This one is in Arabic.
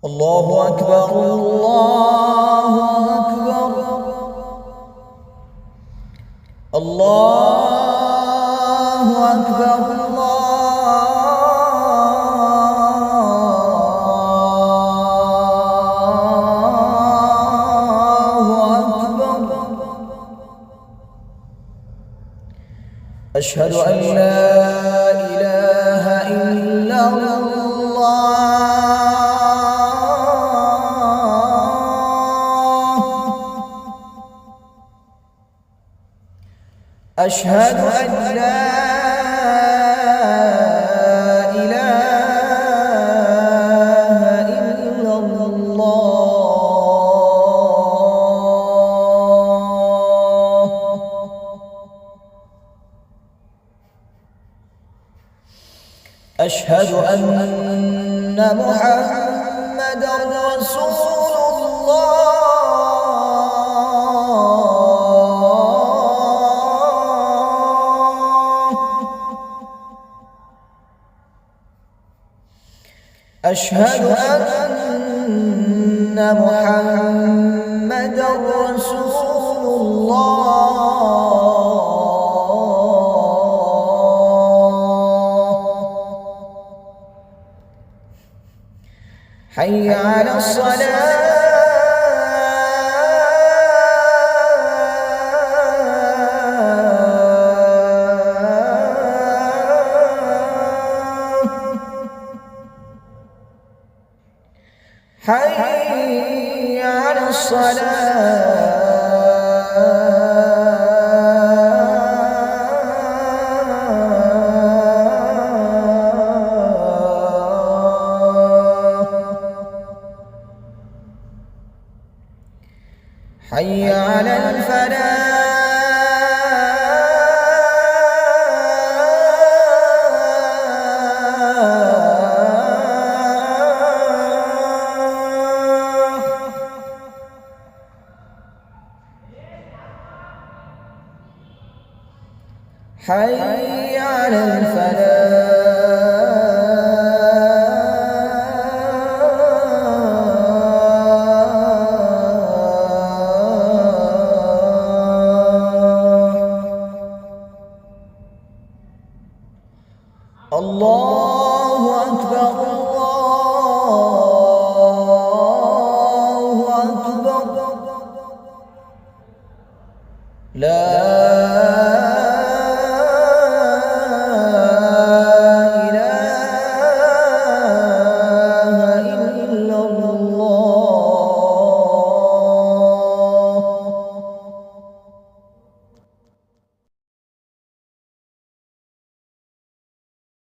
الله أكبر الله أكبر الله أكبر الله أكبر. أشهد أن لا إله إلا الله. أشهد أن لا إله إلا الله. أشهد أن محمدًا رسول الله. أشهد أن محمدًا رسول الله. حي على الصلاة. حي على الصلاة. حي على الفلاح. حي على الفلاح. الله أكبر الله أكبر. لا